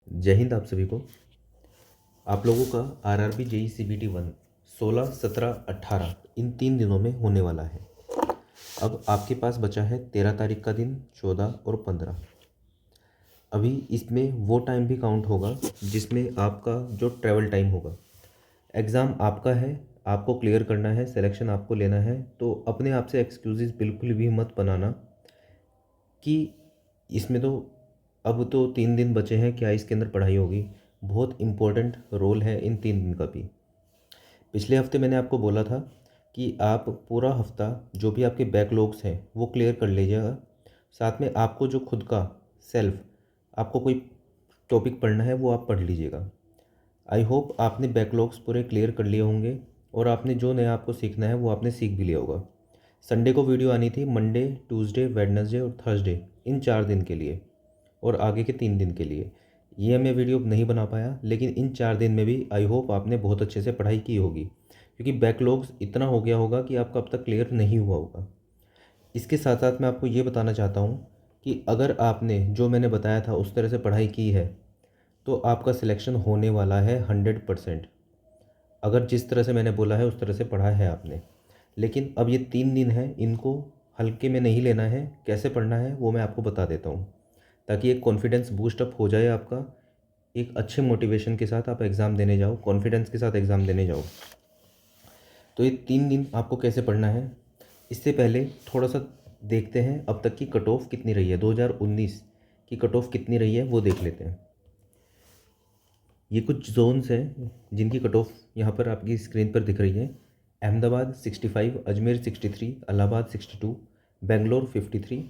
जय हिंद आप सभी को। आप लोगों का आरआरबी जेई सीबीटी 1 16, 17, 18 इन 3 दिनों में होने वाला है। अब आपके पास बचा है 13 तारीख का दिन, 14 और 15। अभी इसमें वो टाइम भी काउंट होगा जिसमें आपका जो ट्रैवल टाइम होगा। एग्ज़ाम आपका है, आपको क्लियर करना है, सिलेक्शन आपको लेना है। तो अपने आप से एक्सक्यूज़ेस बिल्कुल भी मत बनाना कि इसमें तो अब तो 3 दिन बचे हैं, क्या इसके अंदर पढ़ाई होगी। बहुत इम्पोर्टेंट रोल है इन 3 दिन का भी। पिछले हफ्ते मैंने आपको बोला था कि आप पूरा हफ्ता जो भी आपके बैकलॉग्स हैं वो क्लियर कर लीजिएगा। साथ में आपको जो खुद का सेल्फ आपको कोई टॉपिक पढ़ना है वो आप पढ़ लीजिएगा। आई होप आपने बैकलॉग्स पूरे क्लियर कर लिए होंगे और आपने जो नया आपको सीखना है वो आपने सीख भी लिया होगा। संडे को वीडियो आनी थी, मंडे, ट्यूसडे, वेडनेसडे और थर्सडे, इन 4 दिन के लिए और आगे के 3 दिन के लिए। ये मैं वीडियो नहीं बना पाया, लेकिन इन 4 दिन में भी आई होप आपने बहुत अच्छे से पढ़ाई की होगी, क्योंकि बैकलॉग्स इतना हो गया होगा कि आपका अब तक क्लियर नहीं हुआ होगा। इसके साथ साथ मैं आपको ये बताना चाहता हूँ कि अगर आपने जो मैंने बताया था उस तरह से पढ़ाई की है तो आपका सिलेक्शन होने वाला है 100%। अगर जिस तरह से मैंने बोला है उस तरह से पढ़ा है आपने। लेकिन अब ये 3 दिन हैं, इनको हल्के में नहीं लेना है। कैसे पढ़ना है वो मैं आपको बता देता हूँ, ताकि एक कॉन्फिडेंस बूस्ट अप हो जाए आपका। एक अच्छे मोटिवेशन के साथ आप एग्ज़ाम देने जाओ, कॉन्फिडेंस के साथ एग्ज़ाम देने जाओ। तो ये 3 दिन आपको कैसे पढ़ना है, इससे पहले थोड़ा सा देखते हैं अब तक की कट ऑफ कितनी रही है। 2019 की कट ऑफ कितनी रही है वो देख लेते हैं। ये कुछ जोन्स हैं जिनकी कट ऑफ यहाँ पर आपकी स्क्रीन पर दिख रही है। अहमदाबाद 65, अजमेर 63, इलाहाबाद 62, बेंगलोर 53,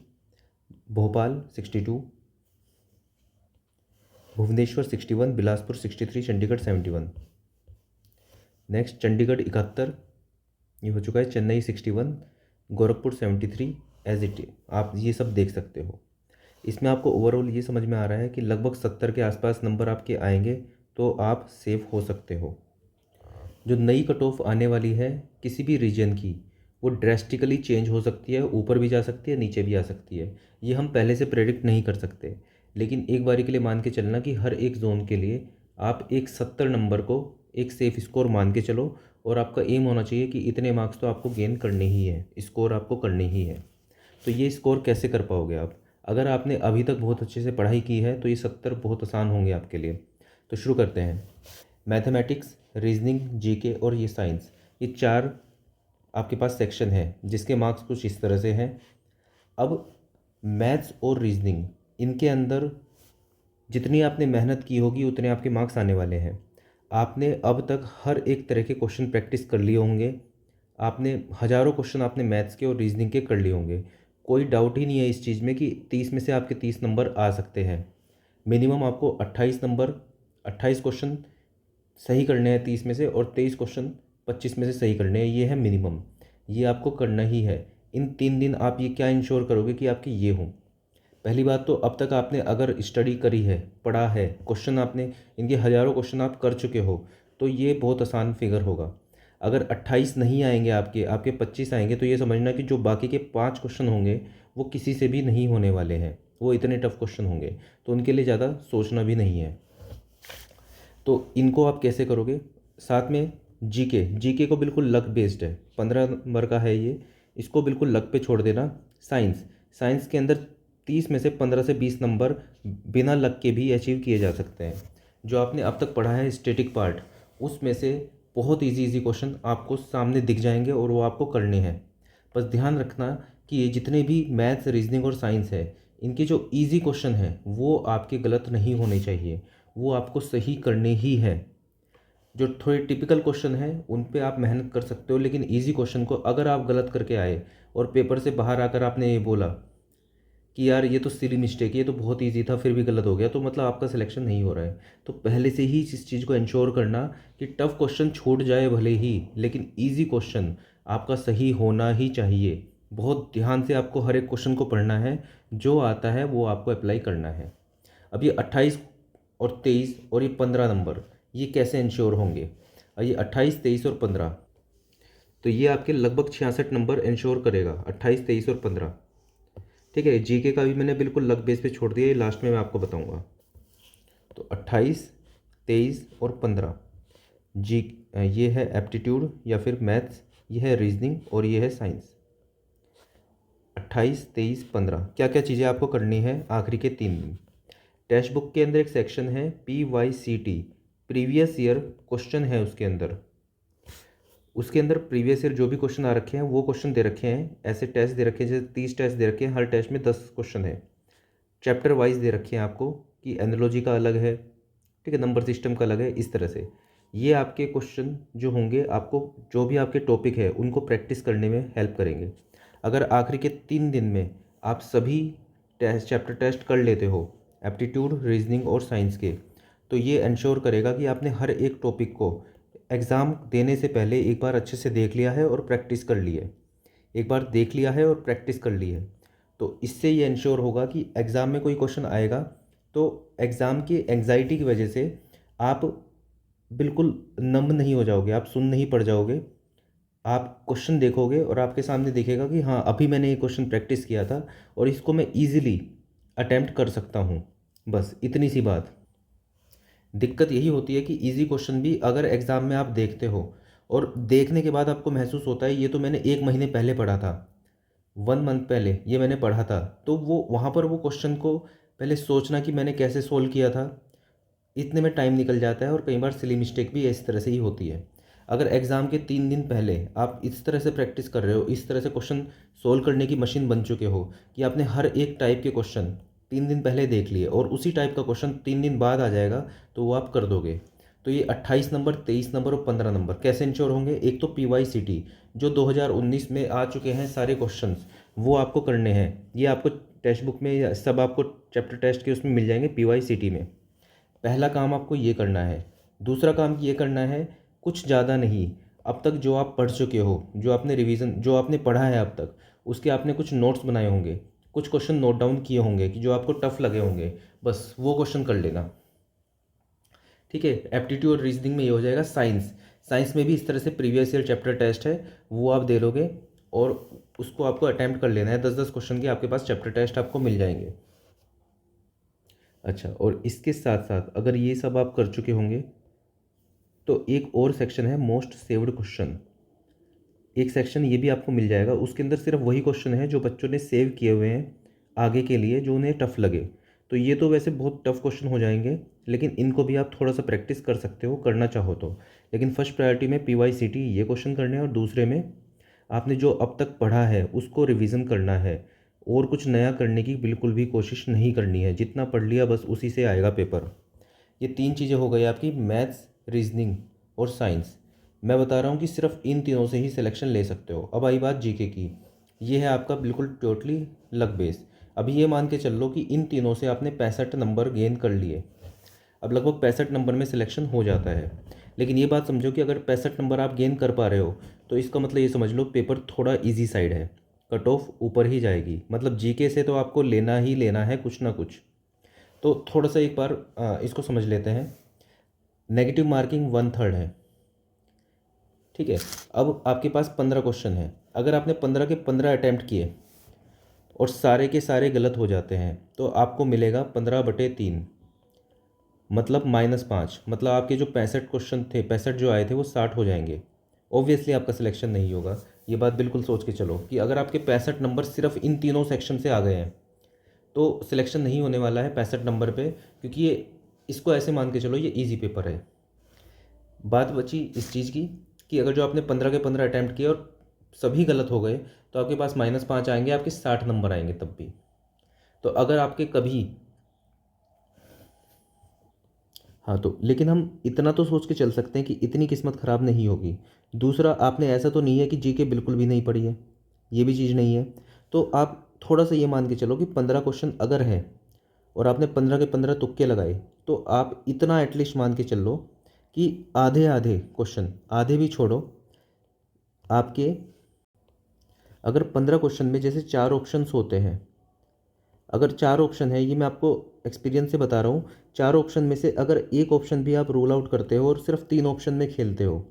भोपाल 62, भुवनेश्वर 61, बिलासपुर 63, चंडीगढ़ 71। नेक्स्ट चंडीगढ़ 71, ये हो चुका है। Chennai 61, Gorakhpur 73, as it. आप ये सब देख सकते हो। इसमें आपको ओवरऑल ये समझ में आ रहा है कि लगभग 70 के आसपास नंबर आपके आएंगे तो आप सेफ हो सकते हो। जो नई कट ऑफ आने वाली है किसी भी रीजन की, वो ड्रेस्टिकली चेंज हो सकती है, ऊपर भी जा सकती है, नीचे भी आ सकती है। ये हम पहले से प्रेडिक्ट नहीं कर सकते, लेकिन एक बारी के लिए मान के चलना कि हर एक जोन के लिए आप एक 70 नंबर को एक सेफ स्कोर मान के चलो। और आपका एम होना चाहिए कि इतने मार्क्स तो आपको गेन करने ही है, स्कोर आपको करने ही है। तो ये स्कोर कैसे कर पाओगे आप? अगर आपने अभी तक बहुत अच्छे से पढ़ाई की है तो ये 70 बहुत आसान होंगे आपके लिए। तो शुरू करते हैं। मैथमेटिक्स, रीजनिंग, जीके और ये साइंस, ये 4 आपके पास सेक्शन है जिसके मार्क्स कुछ इस तरह से हैं। अब मैथ्स और रीजनिंग, इनके अंदर जितनी आपने मेहनत की होगी उतने आपके मार्क्स आने वाले हैं। आपने अब तक हर एक तरह के क्वेश्चन प्रैक्टिस कर लिए होंगे। आपने हज़ारों क्वेश्चन आपने मैथ्स के और रीजनिंग के कर लिए होंगे। कोई डाउट ही नहीं है इस चीज़ में कि 30 में से आपके 30 नंबर आ सकते हैं। मिनिमम आपको 28 नंबर, 28 क्वेश्चन सही करने हैं 30 में से, और 23 क्वेश्चन 25 में से सही करने हैं। ये है मिनिमम, ये आपको करना ही है। इन 3 दिन आप ये क्या इंश्योर करोगे कि आपके ये हों? पहली बात तो अब तक आपने अगर स्टडी करी है, पढ़ा है, क्वेश्चन आपने इनके हज़ारों क्वेश्चन आप कर चुके हो, तो ये बहुत आसान फिगर होगा। अगर 28 नहीं आएंगे आपके आपके 25 आएंगे तो ये समझना कि जो बाकी के 5 क्वेश्चन होंगे वो किसी से भी नहीं होने वाले हैं, वो इतने टफ क्वेश्चन होंगे, तो उनके लिए ज़्यादा सोचना भी नहीं है। तो इनको आप कैसे करोगे? साथ में जीके, जीके को बिल्कुल लक बेस्ड है, 15 नंबर का है ये, इसको बिल्कुल लक पे छोड़ देना। साइंस, साइंस के अंदर 30 में से 15 से 20 नंबर बिना लक के भी अचीव किए जा सकते हैं। जो आपने अब तक पढ़ा है स्टैटिक पार्ट, उसमें से बहुत इजी इजी क्वेश्चन आपको सामने दिख जाएंगे और वो आपको करने हैं। बस ध्यान रखना कि ये जितने भी मैथ्स, रीजनिंग और साइंस है, इनके जो इजी क्वेश्चन हैं वो आपके गलत नहीं होने चाहिए, वो आपको सही करने ही है। जो थोड़े टिपिकल क्वेश्चन हैं उन पे आप मेहनत कर सकते हो, लेकिन इजी क्वेश्चन को अगर आप गलत करके आए और पेपर से बाहर आकर आपने ये बोला कि यार ये तो सिली मिस्टेक है, ये तो बहुत इजी था फिर भी गलत हो गया, तो मतलब आपका सिलेक्शन नहीं हो रहा है। तो पहले से ही इस चीज़ को इंश्योर करना कि टफ क्वेश्चन छूट जाए भले ही, लेकिन ईजी क्वेश्चन आपका सही होना ही चाहिए। बहुत ध्यान से आपको हर एक क्वेश्चन को पढ़ना है, जो आता है वो आपको अप्लाई करना है। अब ये 28 और 23 और ये 15 नंबर, ये कैसे इंश्योर होंगे? और ये 28, 23 और 15, तो ये आपके लगभग 66 नंबर इंश्योर करेगा, 28, 23 और 15। ठीक है, जीके का भी मैंने बिल्कुल लक बेस पे छोड़ दिया, ये लास्ट में मैं आपको बताऊंगा। तो 28, 23 और 15 जी, ये है एप्टीट्यूड या फिर मैथ्स, ये है रीजनिंग और ये है साइंस। 28, 23, 15 क्या क्या चीज़ें आपको करनी है आखिरी के 3 दिन। टेक्स्ट बुक के अंदर एक सेक्शन है PYCT, प्रीवियस ईयर क्वेश्चन है उसके अंदर। उसके अंदर प्रीवियस ईयर जो भी क्वेश्चन आ रखे हैं वो क्वेश्चन दे रखे हैं, ऐसे टेस्ट दे रखे हैं, जैसे 30 टेस्ट दे रखे हैं, हर टेस्ट में 10 क्वेश्चन है। चैप्टर वाइज दे रखे हैं आपको कि एनालॉजी का अलग है, ठीक है, नंबर सिस्टम का अलग है, इस तरह से ये आपके क्वेश्चन जो होंगे आपको जो भी आपके टॉपिक है उनको प्रैक्टिस करने में हेल्प करेंगे। अगर आखिरी के 3 दिन में आप सभी चैप्टर टेस्ट कर लेते हो, एप्टीट्यूड, रीजनिंग और साइंस के, तो ये इंश्योर करेगा कि आपने हर एक टॉपिक को एग्ज़ाम देने से पहले एक बार अच्छे से देख लिया है और प्रैक्टिस कर ली है, एक बार देख लिया है और प्रैक्टिस कर ली है। तो इससे ये इंश्योर होगा कि एग्ज़ाम में कोई क्वेश्चन आएगा तो एग्ज़ाम की एंग्जाइटी की वजह से आप बिल्कुल नंब नहीं हो जाओगे, आप सुन नहीं पड़ जाओगे। आप क्वेश्चन देखोगे और आपके सामने दिखेगा कि हाँ, अभी मैंने ये क्वेश्चन प्रैक्टिस किया था और इसको मैं ईज़िली अटेम्प्ट कर सकता हूँ। बस इतनी सी बात। दिक्कत यही होती है कि इजी क्वेश्चन भी अगर एग्ज़ाम में आप देखते हो और देखने के बाद आपको महसूस होता है ये तो मैंने 1 महीने पहले पढ़ा था, 1 मंथ पहले ये मैंने पढ़ा था, तो वो वहाँ पर वो क्वेश्चन को पहले सोचना कि मैंने कैसे सोल्व किया था, इतने में टाइम निकल जाता है और कई बार सिली मिस्टेक भी इस तरह से ही होती है। अगर एग्ज़ाम के 3 दिन पहले आप इस तरह से प्रैक्टिस कर रहे हो, इस तरह से क्वेश्चन सोल्व करने की मशीन बन चुके हो कि आपने हर एक टाइप के क्वेश्चन 3 दिन पहले देख लिए और उसी टाइप का क्वेश्चन 3 दिन बाद आ जाएगा तो वो आप कर दोगे। तो ये 28 नंबर, 23 नंबर और 15 नंबर कैसे इंश्योर होंगे? एक तो PYCT जो 2019 में आ चुके हैं सारे क्वेश्चंस, वो आपको करने हैं। ये आपको टेक्स्ट बुक में सब आपको चैप्टर टेस्ट के उसमें मिल जाएंगे PYCT में। पहला काम आपको ये करना है। दूसरा काम ये करना है, कुछ ज़्यादा नहीं, अब तक जो आप पढ़ चुके हो, जो आपने रिवीजन जो आपने पढ़ा है अब तक, उसके आपने कुछ नोट्स बनाए होंगे, कुछ क्वेश्चन नोट डाउन किए होंगे कि जो आपको टफ लगे होंगे, बस वो क्वेश्चन कर लेना, ठीक है। एप्टीट्यूड और रीजनिंग में ये हो जाएगा। साइंस, साइंस में भी इस तरह से प्रीवियस ईयर चैप्टर टेस्ट है, वो आप दे लोगे और उसको आपको अटैम्प्ट कर लेना है। 10-10 क्वेश्चन के आपके पास चैप्टर टेस्ट आपको मिल जाएंगे। अच्छा, और इसके साथ साथ अगर ये सब आप कर चुके होंगे तो एक और सेक्शन है मोस्ट सेव्ड क्वेश्चन। एक सेक्शन ये भी आपको मिल जाएगा, उसके अंदर सिर्फ वही क्वेश्चन है जो बच्चों ने सेव किए हुए हैं आगे के लिए, जो उन्हें टफ़ लगे। तो ये तो वैसे बहुत टफ क्वेश्चन हो जाएंगे, लेकिन इनको भी आप थोड़ा सा प्रैक्टिस कर सकते हो, करना चाहो तो। लेकिन फर्स्ट प्रायोरिटी में PYCT ये क्वेश्चन करने हैं और दूसरे में आपने जो अब तक पढ़ा है उसको रिवीजन करना है और कुछ नया करने की बिल्कुल भी कोशिश नहीं करनी है। जितना पढ़ लिया बस उसी से आएगा पेपर। ये 3 चीज़ें हो गई आपकी, मैथ्स, रीजनिंग और साइंस। मैं बता रहा हूँ कि सिर्फ इन तीनों से ही सिलेक्शन ले सकते हो। अब आई बात जीके की, ये है आपका बिल्कुल टोटली लक बेस। अभी ये मान के चल लो कि इन तीनों से आपने 65 नंबर गेन कर लिए। अब लगभग 65 नंबर में सिलेक्शन हो जाता है। लेकिन ये बात समझो कि अगर 65 नंबर आप गेन कर पा रहे हो तो इसका मतलब ये समझ लो पेपर थोड़ा ईजी साइड है, कट ऑफ ऊपर ही जाएगी। मतलब जीके से तो आपको लेना ही लेना है कुछ ना कुछ। तो थोड़ा सा एक बार इसको समझ लेते हैं। नेगेटिव मार्किंग 1/3 है, ठीक है। अब आपके पास 15 क्वेश्चन हैं। अगर आपने 15 के 15 अटैम्प्ट किए और सारे के सारे गलत हो जाते हैं तो आपको मिलेगा 15/3, मतलब -5। मतलब आपके जो 65 क्वेश्चन थे, 65 जो आए थे वो 60 हो जाएंगे। ऑब्वियसली आपका सिलेक्शन नहीं होगा। ये बात बिल्कुल सोच के चलो कि अगर आपके 65 नंबर सिर्फ इन तीनों सेक्शन से आ गए हैं तो सिलेक्शन नहीं होने वाला है 65 नंबर पे, क्योंकि ये इसको ऐसे मान के चलो ये इजी पेपर है। बात बची इस चीज़ की कि अगर जो आपने 15 के 15 अटैम्प्ट किए और सभी गलत हो गए तो आपके पास -5 आएंगे, आपके 60 नंबर आएंगे तब भी। तो अगर आपके कभी, हाँ, तो लेकिन हम इतना तो सोच के चल सकते हैं कि इतनी किस्मत ख़राब नहीं होगी। दूसरा, आपने ऐसा तो नहीं है कि जीके बिल्कुल भी नहीं पढ़ी है, ये भी चीज़ नहीं है। तो आप थोड़ा सा ये मान के चलो कि 15 क्वेश्चन अगर है और आपने 15 के 15 तुक्के लगाए तो आप इतना एटलीस्ट मान के चल लो कि आधे आधे क्वेश्चन, आधे भी छोड़ो, आपके अगर 15 क्वेश्चन में जैसे 4 ऑप्शंस होते हैं, अगर 4 ऑप्शन है, ये मैं आपको एक्सपीरियंस से बता रहा हूँ, 4 ऑप्शन में से अगर एक ऑप्शन भी आप रूल आउट करते हो और सिर्फ 3 ऑप्शन में खेलते हो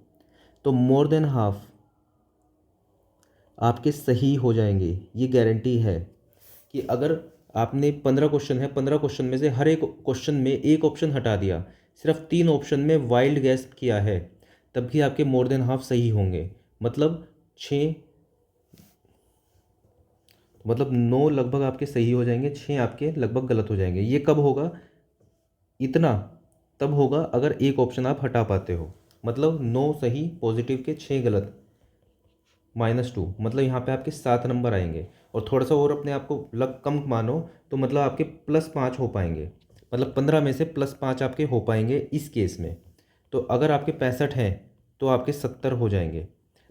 तो मोर देन हाफ आपके सही हो जाएंगे। ये गारंटी है कि अगर आपने 15 क्वेश्चन है, 15 क्वेश्चन में से हर एक क्वेश्चन में एक ऑप्शन हटा दिया, सिर्फ 3 ऑप्शन में वाइल्ड गैस किया है, तब भी आपके मोर देन हाफ सही होंगे। मतलब 6, मतलब 9 लगभग आपके सही हो जाएंगे, 6 आपके लगभग गलत हो जाएंगे। ये कब होगा? इतना तब होगा अगर एक ऑप्शन आप हटा पाते हो। मतलब 9 सही पॉजिटिव के 6 गलत, -2, मतलब यहाँ पे आपके 7 नंबर आएंगे। और थोड़ा सा और अपने आप को लग कम मानो तो मतलब आपके +5 हो पाएंगे। मतलब 15 में से +5 आपके हो पाएंगे इस केस में। तो अगर आपके 65 हैं तो आपके 70 हो जाएंगे।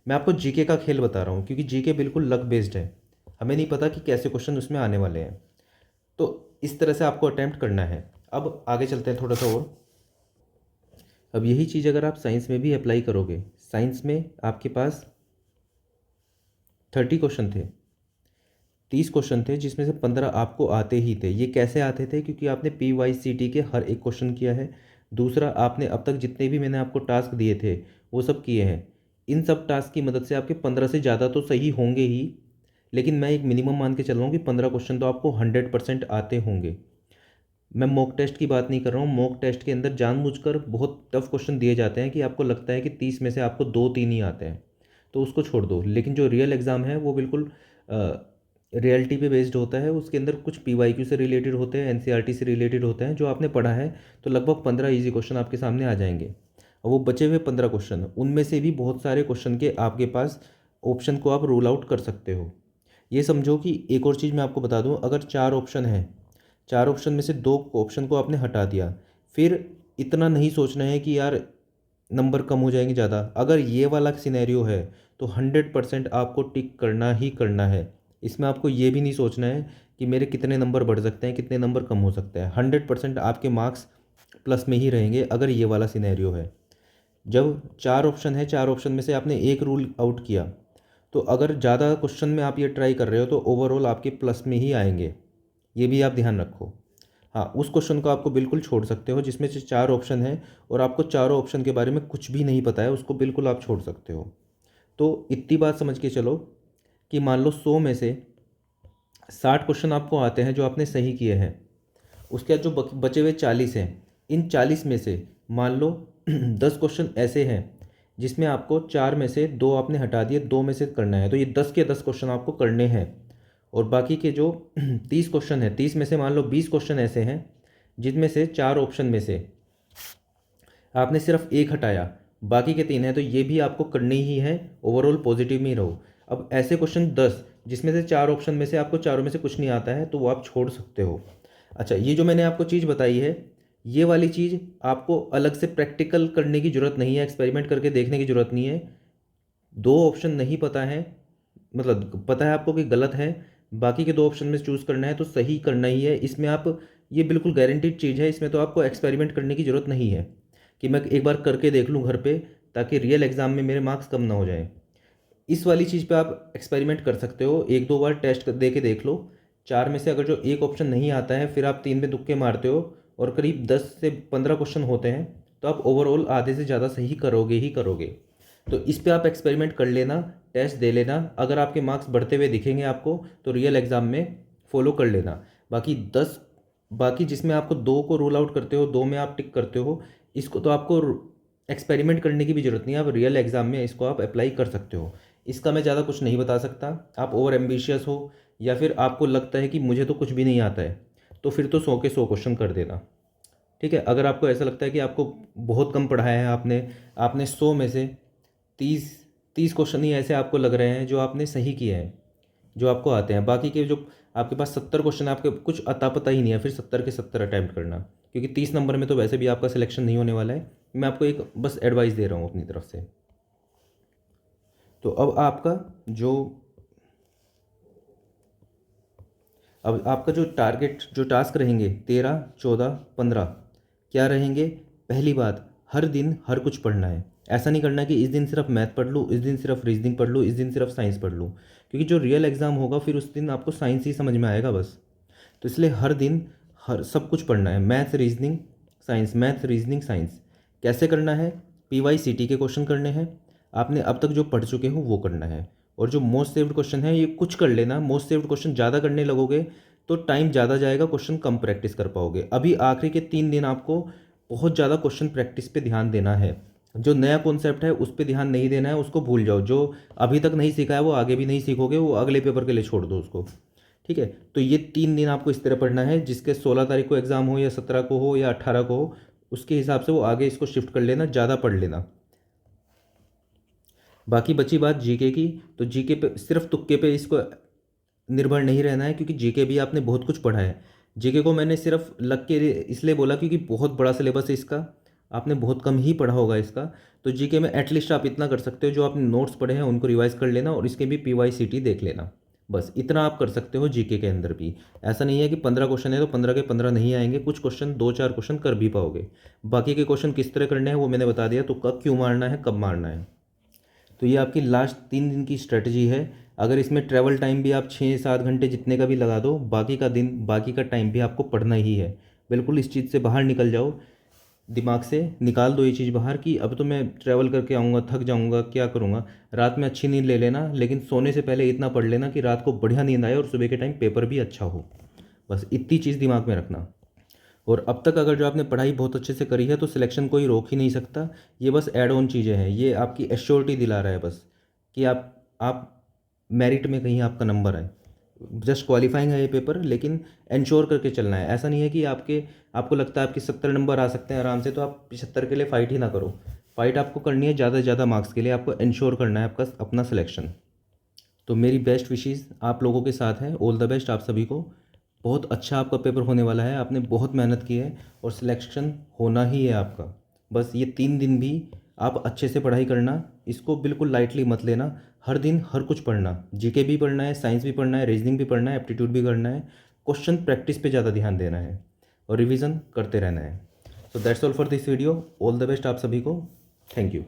मैं आपको जीके का खेल बता रहा हूँ क्योंकि जीके बिल्कुल लक बेस्ड है, हमें नहीं पता कि कैसे क्वेश्चन उसमें आने वाले हैं। तो इस तरह से आपको अटैम्प्ट करना है। अब आगे चलते हैं थोड़ा सा और। अब यही चीज़ अगर आप साइंस में भी अप्लाई करोगे, साइंस में आपके पास 30 क्वेश्चन थे, 30 क्वेश्चन थे, जिसमें से 15 आपको आते ही थे। ये कैसे आते थे? क्योंकि आपने PYCT के हर एक क्वेश्चन किया है। दूसरा, आपने अब तक जितने भी मैंने आपको टास्क दिए थे वो सब किए हैं। इन सब टास्क की मदद से आपके 15 से ज़्यादा तो सही होंगे ही, लेकिन मैं एक मिनिमम मान के चल रहा हूँ कि 15 क्वेश्चन तो आपको 100% आते होंगे। मैं मॉक टेस्ट की बात नहीं कर रहा हूँ। मॉक टेस्ट के अंदर जानबूझकर बहुत टफ क्वेश्चन दिए जाते हैं कि आपको लगता है कि 30 में से आपको 2-3 ही आते हैं, तो उसको छोड़ दो। लेकिन जो रियल एग्ज़ाम है वो बिल्कुल रियलिटी पे बेस्ड होता है। उसके अंदर कुछ PYQ से रिलेटेड होते हैं, NCERT से रिलेटेड होते हैं, जो आपने पढ़ा है। तो लगभग 15 ईजी क्वेश्चन आपके सामने आ जाएंगे। और वो बचे हुए 15 क्वेश्चन, उनमें से भी बहुत सारे क्वेश्चन के आपके पास ऑप्शन को आप रूल आउट कर सकते हो। ये समझो कि एक और चीज़ मैं आपको बता दूं, अगर 4 ऑप्शन हैं, 4 ऑप्शन में से 2 ऑप्शन को आपने हटा दिया, फिर इतना नहीं सोचना है कि यार नंबर कम हो जाएंगे ज़्यादा। अगर ये वाला सिनेरियो है तो 100% आपको टिक करना ही करना है। इसमें आपको ये भी नहीं सोचना है कि मेरे कितने नंबर बढ़ सकते हैं, कितने नंबर कम हो सकते हैं। 100% आपके मार्क्स प्लस में ही रहेंगे अगर ये वाला सिनेरियो है। जब 4 ऑप्शन है, 4 ऑप्शन में से आपने एक रूल आउट किया, तो अगर ज़्यादा क्वेश्चन में आप ये ट्राई कर रहे हो तो ओवरऑल आपके प्लस में ही आएंगे। ये भी आप ध्यान रखो। हाँ, उस क्वेश्चन को आपको बिल्कुल छोड़ सकते हो जिसमें से 4 ऑप्शन है और आपको चारों ऑप्शन के बारे में कुछ भी नहीं पता है, उसको बिल्कुल आप छोड़ सकते हो। तो इतनी बात समझ के चलो कि मान लो 100 में से 60 क्वेश्चन आपको आते हैं जो आपने सही किए हैं। उसके बाद जो बचे हुए 40 हैं, इन 40 में से मान लो 10 क्वेश्चन ऐसे हैं जिसमें आपको 4 में से 2 आपने हटा दिए, 2 में से करना है। तो ये 10 के 10 क्वेश्चन आपको करने हैं। और बाकी के जो 30 क्वेश्चन हैं, 30 में से मान लो 20 क्वेश्चन ऐसे हैं जिनमें से 4 ऑप्शन में से आपने सिर्फ एक हटाया, बाकी के 3 हैं, तो ये भी आपको करनी ही है। ओवरऑल पॉजिटिव में ही रहो। अब ऐसे क्वेश्चन 10 जिसमें से 4 ऑप्शन में से आपको चारों में से कुछ नहीं आता है, तो वो आप छोड़ सकते हो। अच्छा, ये जो मैंने आपको चीज़ बताई है, ये वाली चीज़ आपको अलग से प्रैक्टिकल करने की ज़रूरत नहीं है, एक्सपेरिमेंट करके देखने की ज़रूरत नहीं है। 2 ऑप्शन नहीं पता है, मतलब पता है आपको कि गलत है, बाकी के 2 ऑप्शन में चूज़ करना है तो सही करना ही है। इसमें आप, ये बिल्कुल गारंटीड चीज़ है, इसमें तो आपको एक्सपेरिमेंट करने की ज़रूरत नहीं है कि मैं एक बार करके देख लूँ घर पे ताकि रियल एग्ज़ाम में मेरे मार्क्स कम ना हो जाएं। इस वाली चीज़ पे आप एक्सपेरिमेंट कर सकते हो, 1-2 बार टेस्ट दे के देख लो। 4 में से अगर जो एक ऑप्शन नहीं आता है, फिर आप 3 में तुक्के मारते हो और करीब 10 से 15 क्वेश्चन होते हैं, तो आप ओवरऑल आधे से ज़्यादा सही करोगे ही करोगे। तो इस पे आप एक्सपेरिमेंट कर लेना, टेस्ट दे लेना। अगर आपके मार्क्स बढ़ते हुए दिखेंगे आपको तो रियल एग्ज़ाम में फॉलो कर लेना। बाकी जिसमें आपको 2 को रूल आउट करते हो, 2 में आप टिक करते हो, इसको तो आपको एक्सपेरिमेंट करने की भी ज़रूरत नहीं है, आप रियल एग्ज़ाम में इसको आप अप्लाई कर सकते हो। इसका मैं ज़्यादा कुछ नहीं बता सकता। आप ओवर एम्बिशियस हो या फिर आपको लगता है कि मुझे तो कुछ भी नहीं आता है, तो फिर तो 100 के 100 क्वेश्चन कर देना। ठीक है, अगर आपको ऐसा लगता है कि आपको बहुत कम पढ़ाया है आपने 100 में से 30 क्वेश्चन ही ऐसे आपको लग रहे हैं जो आपने सही किए हैं, जो आपको आते हैं, बाकी के जो आपके पास 70 क्वेश्चन आपके कुछ अता पता ही नहीं है, फिर 70 के 70 अटैम्प्ट करना, क्योंकि 30 नंबर में तो वैसे भी आपका सिलेक्शन नहीं होने वाला है। मैं आपको एक बस एडवाइस दे रहा हूँ अपनी तरफ से। तो अब आपका जो टारगेट, जो टास्क रहेंगे 13, 14, 15 क्या रहेंगे? पहली बात, हर दिन हर कुछ पढ़ना है। ऐसा नहीं करना कि इस दिन सिर्फ मैथ पढ़ लूँ, इस दिन सिर्फ रीजनिंग पढ़ लूँ, इस दिन सिर्फ साइंस पढ़ लूँ, क्योंकि जो रियल एग्ज़ाम होगा फिर उस दिन आपको साइंस ही समझ में आएगा बस। तो इसलिए हर दिन हर सब कुछ पढ़ना है, math reasoning science, math reasoning science. कैसे करना है? PYCT के क्वेश्चन करने हैं, आपने अब तक जो पढ़ चुके हो वो करना है। और जो मोस्ट सेव्ड क्वेश्चन है ये कुछ कर लेना, मोस्ट सेव्ड क्वेश्चन ज़्यादा करने लगोगे तो टाइम ज़्यादा जाएगा, क्वेश्चन कम प्रैक्टिस कर पाओगे। अभी आखिरी के 3 दिन आपको बहुत ज़्यादा क्वेश्चन प्रैक्टिस पे ध्यान देना है। जो नया कॉन्सेप्ट है उस पर ध्यान नहीं देना है, उसको भूल जाओ। जो अभी तक नहीं सीखा है वो आगे भी नहीं सीखोगे, वो अगले पेपर के लिए छोड़ दो उसको। ठीक है, तो ये 3 दिन आपको इस तरह पढ़ना है, जिसके 16 तारीख को एग्ज़ाम हो या 17 को हो या 18 को हो, उसके हिसाब से वो आगे इसको शिफ्ट कर लेना, ज़्यादा पढ़ लेना। बाकी बची बात जीके की, तो जीके पे सिर्फ तुक्के पे इसको निर्भर नहीं रहना है, क्योंकि जीके भी आपने बहुत कुछ पढ़ा है। जीके को मैंने सिर्फ लग के इसलिए बोला क्योंकि बहुत बड़ा सिलेबस है इसका, आपने बहुत कम ही पढ़ा होगा इसका। तो जीके में एटलीस्ट आप इतना कर सकते हो, जो आपने नोट्स पढ़े हैं उनको रिवाइज कर लेना और इसके भी PYCT देख लेना। बस इतना आप कर सकते हो जीके के अंदर भी। ऐसा नहीं है कि 15 क्वेश्चन है तो 15 के 15 नहीं आएंगे, कुछ क्वेश्चन 2-4 क्वेश्चन कर भी पाओगे। बाकी के क्वेश्चन किस तरह करने हैं वो मैंने बता दिया, तो कब क्यों मारना है, कब मारना है। तो ये आपकी लास्ट 3 दिन की स्ट्रेटजी है। अगर इसमें ट्रैवल टाइम भी आप 6-7 घंटे जितने का भी लगा दो, बाकी का दिन, बाकी का टाइम भी आपको पढ़ना ही है। बिल्कुल इस चीज़ से बाहर निकल जाओ, दिमाग से निकाल दो ये चीज़ बाहर कि अब तो मैं ट्रैवल करके आऊँगा, थक जाऊँगा, क्या करूँगा। रात में अच्छी नींद ले लेना, लेकिन सोने से पहले इतना पढ़ लेना कि रात को बढ़िया नींद आए और सुबह के टाइम पेपर भी अच्छा हो। बस इतनी चीज़ दिमाग में रखना। और अब तक अगर जो आपने पढ़ाई बहुत अच्छे से करी है तो सिलेक्शन कोई रोक ही नहीं सकता। ये बस ऐड ऑन चीज़ें हैं, ये आपकी एश्योरिटी दिला रहा है बस, कि आप मेरिट में कहीं आपका नंबर आए। जस्ट क्वालिफाइंग है ये पेपर, लेकिन इंश्योर करके चलना है। ऐसा नहीं है कि आपको लगता है आपके 70 नंबर आ सकते हैं आराम से, तो आप 75 के लिए फ़ाइट ही ना करो। फाइट आपको करनी है ज़्यादा से ज़्यादा मार्क्स के लिए, आपको इंश्योर करना है आपका अपना सिलेक्शन। तो मेरी बेस्ट विशेज़ आप लोगों के साथ है, ऑल द बेस्ट आप सभी को। बहुत अच्छा आपका पेपर होने वाला है, आपने बहुत मेहनत की है और सिलेक्शन होना ही है आपका। बस ये 3 दिन भी आप अच्छे से पढ़ाई करना, इसको बिल्कुल लाइटली मत लेना। हर दिन हर कुछ पढ़ना, जीके भी पढ़ना है, साइंस भी पढ़ना है, रीजनिंग भी पढ़ना है, एप्टीट्यूड भी करना है। क्वेश्चन प्रैक्टिस पे ज़्यादा ध्यान देना है और रिवीजन करते रहना है। So that's all for this video. All the best आप सभी को। Thank you.